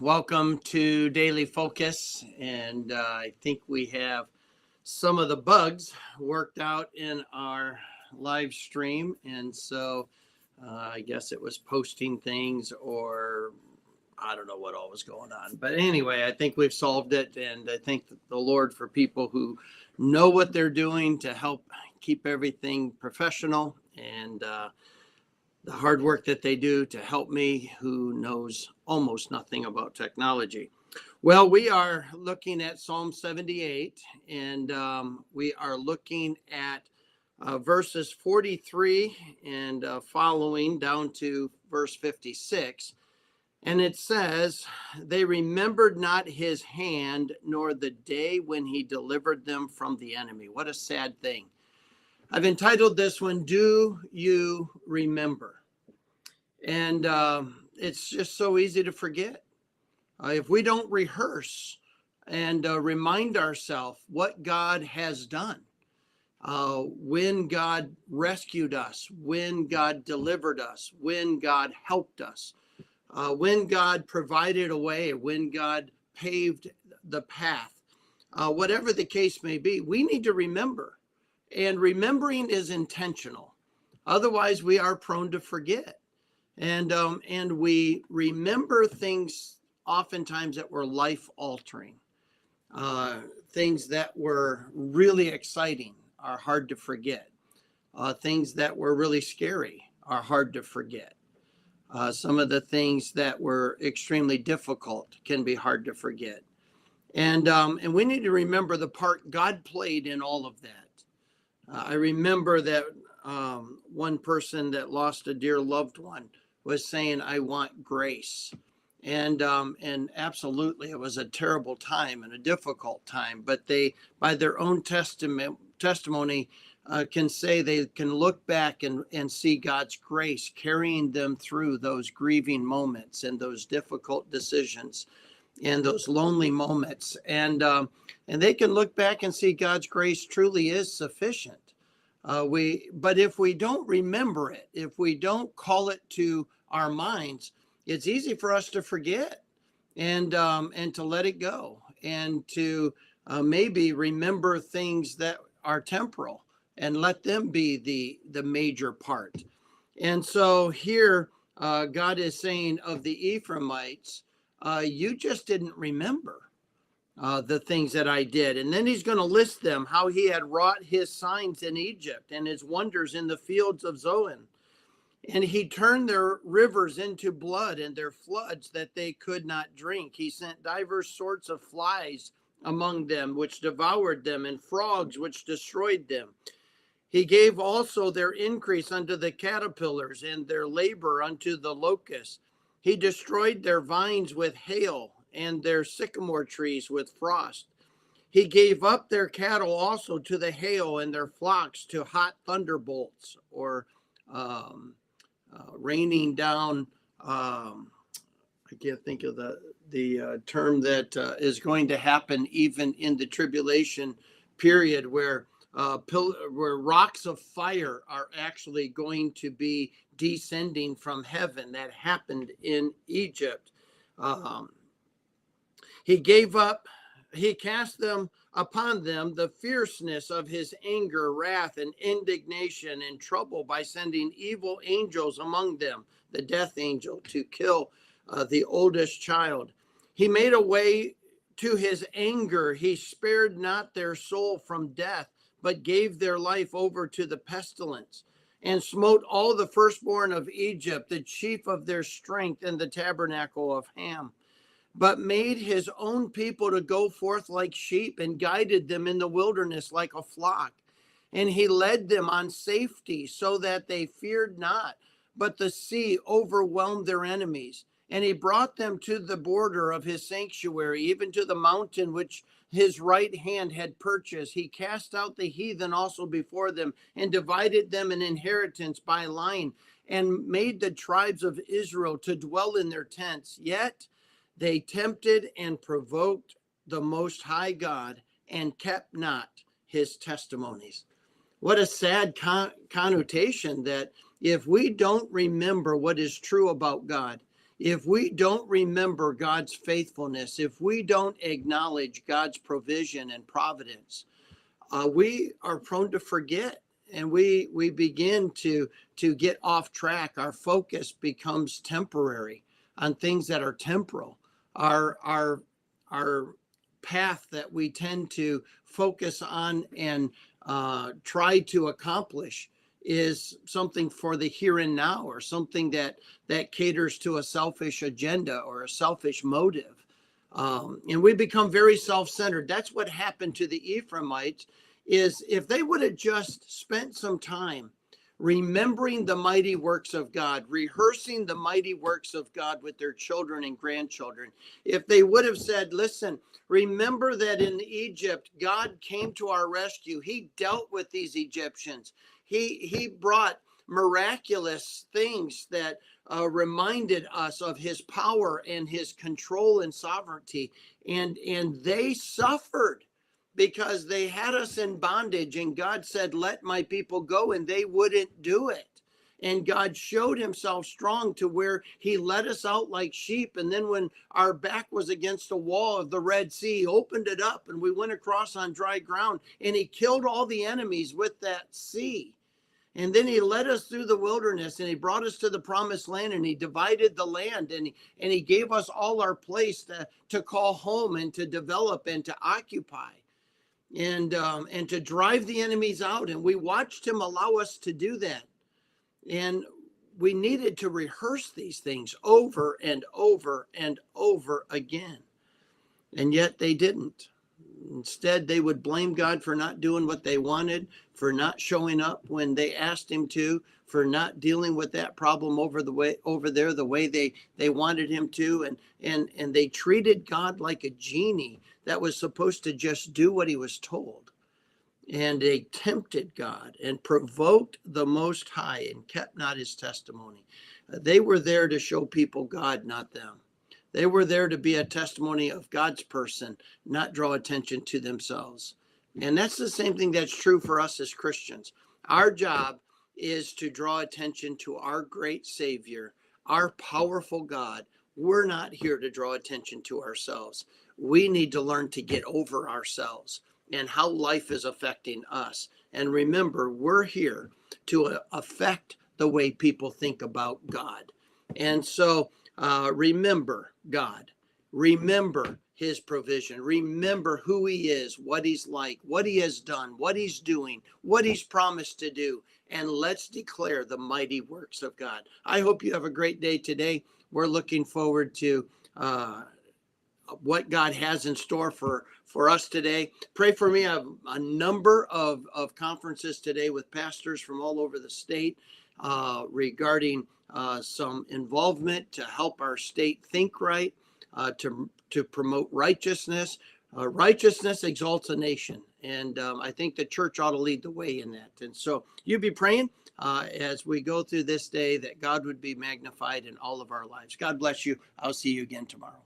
Welcome to Daily Focus. And I think we have some of the bugs worked out in our live stream. And so I guess it was posting things, or I don't know what all was going on. But anyway, I think we've solved it. And I thank the Lord for people who know what they're doing to help keep everything professional, and the hard work that they do to help me, who knows almost nothing about technology. Well, we are looking at Psalm 78, and we are looking at verses 43 and following down to verse 56. And it says, "They remembered not his hand, nor the day when he delivered them from the enemy." What a sad thing. I've entitled this one, "Do You Remember?" And it's just so easy to forget. If we don't rehearse and remind ourselves what God has done, when God rescued us, when God delivered us, when God helped us, when God provided a way, when God paved the path, whatever the case may be, we need to remember. And remembering is intentional. Otherwise, we are prone to forget. And we remember things oftentimes that were life altering. Things that were really exciting are hard to forget. Things that were really scary are hard to forget. Some of the things that were extremely difficult can be hard to forget. And we need to remember the part God played in all of that. I remember that one person that lost a dear loved one was saying, "I want grace." And absolutely, it was a terrible time and a difficult time. But they, by their own testimony, can say they can look back and see God's grace carrying them through those grieving moments and those difficult decisions and those lonely moments. And they can look back and see God's grace truly is sufficient. But if we don't remember it, if we don't call it to our minds, it's easy for us to forget and to let it go, and to maybe remember things that are temporal and let them be the major part. And so here, God is saying of the Ephraimites, you just didn't remember the things that I did. And then he's going to list them, how he had wrought his signs in Egypt and his wonders in the fields of Zoan. And he turned their rivers into blood and their floods that they could not drink. He sent divers sorts of flies among them, which devoured them, and frogs, which destroyed them. He gave also their increase unto the caterpillars, and their labor unto the locusts. He destroyed their vines with hail, and their sycamore trees with frost. He gave up their cattle also to the hail, and their flocks to hot thunderbolts, or raining down. I can't think of the term that is going to happen even in the tribulation period, where rocks of fire are actually going to be descending from heaven. That happened in Egypt. He cast them upon them the fierceness of his anger, wrath, and indignation and trouble, by sending evil angels among them, the death angel, to kill the oldest child. He made a way to his anger. He spared not their soul from death, but gave their life over to the pestilence, and smote all the firstborn of Egypt, the chief of their strength, and the tabernacle of Ham. But made his own people to go forth like sheep, and guided them in the wilderness like a flock. And he led them on safety, so that they feared not, but the sea overwhelmed their enemies. And he brought them to the border of his sanctuary, even to the mountain which his right hand had purchased. He cast out the heathen also before them, and divided them an inheritance by line, and made the tribes of Israel to dwell in their tents. Yet they tempted and provoked the Most High God, and kept not his testimonies. What a sad connotation, that if we don't remember what is true about God, if we don't remember God's faithfulness, if we don't acknowledge God's provision and providence, we are prone to forget, and we begin to get off track. Our focus becomes temporary on things that are temporal. Our path that we tend to focus on and try to accomplish is something for the here and now, or something that caters to a selfish agenda or a selfish motive. And we become very self-centered. That's what happened to the Ephraimites. Is if they would have just spent some time remembering the mighty works of God, rehearsing the mighty works of God with their children and grandchildren, if they would have said, listen, remember that in Egypt, God came to our rescue. He dealt with these Egyptians. He brought miraculous things that reminded us of his power and his control and sovereignty. And they suffered because they had us in bondage, and God said, let my people go, and they wouldn't do it. And God showed himself strong to where he let us out like sheep. And then when our back was against the wall of the Red Sea, he opened it up and we went across on dry ground, and he killed all the enemies with that sea. And then he led us through the wilderness, and he brought us to the promised land, and he divided the land, and he gave us all our place to call home and to develop and to occupy. And to drive the enemies out. And we watched him allow us to do that. And we needed to rehearse these things over and over and over again. And yet they didn't. Instead, they would blame God for not doing what they wanted, for not showing up when they asked him to, for not dealing with that problem over there the way they wanted him to. And they treated God like a genie that was supposed to just do what he was told. And they tempted God and provoked the Most High and kept not his testimony. They were there to show people God, not them. They were there to be a testimony of God's person, not draw attention to themselves. And that's the same thing that's true for us as Christians. Our job is to draw attention to our great Savior, our powerful God. We're not here to draw attention to ourselves. We need to learn to get over ourselves and how life is affecting us. And remember, we're here to affect the way people think about God. And so remember God. Remember his provision. Remember who he is, what he's like, what he has done, what he's doing, what he's promised to do. And let's declare the mighty works of God. I hope you have a great day today. We're looking forward to what God has in store for us today. Pray for me. I have a number of conferences today with pastors from all over the state regarding some involvement to help our state think right, to promote righteousness. Righteousness exalts a nation. And I think the church ought to lead the way in that. And so you be praying as we go through this day that God would be magnified in all of our lives. God bless you. I'll see you again tomorrow.